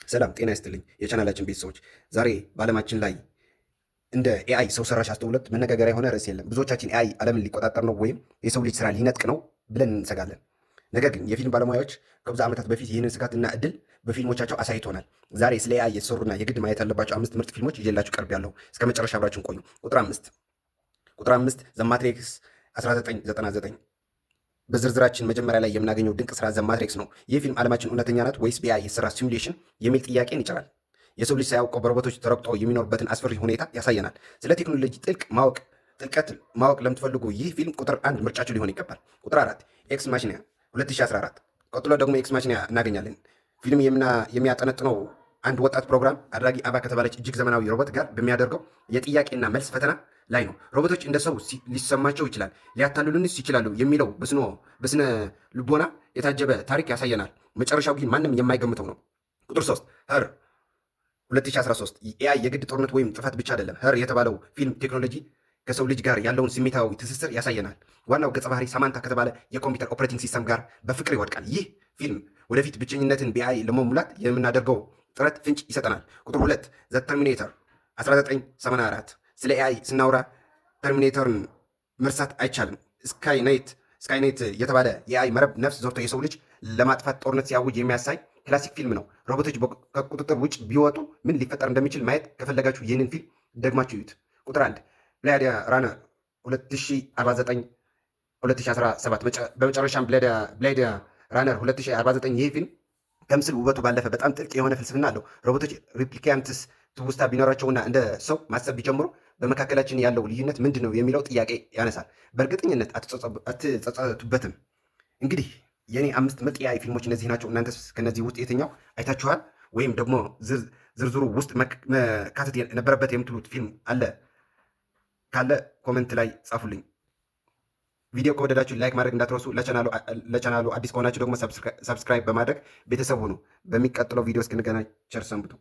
ሰላም ጤና ይስጥልኝ የቻናላችን ቤተሰቦች፣ ዛሬ በዓለማችን ላይ እንደ ኤአይ ሰው ሰራሽ አስተውሎት መነጋገሪያ የሆነ ርዕስ የለም። ብዙዎቻችን ኤአይ ዓለምን ሊቆጣጠር ነው ወይም የሰው ልጅ ስራ ሊነጥቅ ነው ብለን እንሰጋለን። ነገር ግን የፊልም ባለሙያዎች ከብዙ ዓመታት በፊት ይህንን ስጋትና እድል በፊልሞቻቸው አሳይቶናል። ዛሬ ስለ ኤአይ የተሰሩና የግድ ማየት ያለባቸው 5 ምርጥ ፊልሞች ይዤላችሁ ቀርቤያለሁ። እስከ መጨረሻ አብራችሁን ቆዩ። ቁጥር 5 ዘ ማትሪክስ 1999። በዝርዝራችን መጀመሪያ ላይ የምናገኘው ድንቅ ስራ ዘ ማትሪክስ ነው። ይህ ፊልም ዓለማችን እውነተኛ ናት ወይስ በኤአይ የተሰራ ሲሙሌሽን የሚል ጥያቄን ይጭራል። የሰው ልጅ ሳያውቀው በሮቦቶች ተረግጦ የሚኖርበትን አስፈሪ ሁኔታ ያሳየናል። ስለ ቴክኖሎጂ ጥልቀት ማወቅ ለምትፈልጉ ይህ ፊልም ቁጥር 1 ምርጫችሁ ሊሆን ይገባል። ቁጥር 4 ኤክስ ማሽኒያ 2014። ቀጥሎ ደግሞ ኤክስ ማሽኒያ እናገኛለን። ፊልም የሚያጠነጥነው አንድ ወጣት ፕሮግራም አድራጊ አባ ከተባለች እጅግ ዘመናዊ ሮቦት ጋር በሚያደርገው የጥያቄና መልስ ፈተና ላይ ነው። ሮቦቶች እንደ ሰው ሊሰማቸው ይችላል፣ ሊያታልሉንስ ይችላሉ የሚለው በስነ ልቦና የታጀበ ታሪክ ያሳየናል። መጨረሻው ግን ማንም የማይገምተው ነው። ቁጥር 3 ሄር 2013። ኤአይ የግድ ጦርነት ወይም ጥፋት ብቻ አይደለም። ሄር የተባለው ፊልም ቴክኖሎጂ ከሰው ልጅ ጋር ያለውን ስሜታዊ ትስስር ያሳየናል። ዋናው ገጸ ባህሪ ሳማንታ ከተባለ የኮምፒውተር ኦፕሬቲንግ ሲስተም ጋር በፍቅር ይወድቃል። ይህ ፊልም ወደፊት ብቸኝነትን በኤአይ ለመሙላት የምናደርገው ጥረት ፍንጭ ይሰጠናል። ቁጥር 2 ዘ ተርሚኔተር 1984። ስለ ኤአይ ስናወራ ተርሚኔተርን መርሳት አይቻልም። ስካይኔት የተባለ የኤአይ መረብ ነፍስ ዘርቶ የሰው ልጅ ለማጥፋት ጦርነት ሲያውጅ የሚያሳይ ክላሲክ ፊልም ነው። ሮቦቶች ከቁጥጥር ውጭ ቢወጡ ምን ሊፈጠር እንደሚችል ማየት ከፈለጋችሁ ይህንን ፊልም ደግማችሁ ይዩት። ቁጥር 1 ብሌድ ራነር 2017። በመጨረሻም ብሌድ ራነር 2049። ይህ ፊልም ከምስል ውበቱ ባለፈ በጣም ጥልቅ የሆነ ፍልስፍና አለው። ሮቦቶች ሪፕሊካንትስ ትውስታ ቢኖራቸውና እንደ ሰው ማሰብ ቢጀምሩ በመካከላችን ያለው ልዩነት ምንድን ነው የሚለው ጥያቄ ያነሳል። በእርግጠኝነት አትጸጸቱበትም። እንግዲህ የኔ 5 ምርጥ የኤአይ ፊልሞች እነዚህ ናቸው። እናንተስ ከነዚህ ውስጥ የትኛው አይታችኋል? ወይም ደግሞ ዝርዝሩ ውስጥ መካተት የነበረበት የምትሉት ፊልም አለ ካለ ኮመንት ላይ ጻፉልኝ። ቪዲዮ ከወደዳችሁ ላይክ ማድረግ እንዳትረሱ። ለቻናሉ አዲስ ከሆናችሁ ደግሞ ሰብስክራይብ በማድረግ ቤተሰብ ሁኑ። በሚቀጥለው ቪዲዮ እስክንገናኝ ቸር ሰንብቱ።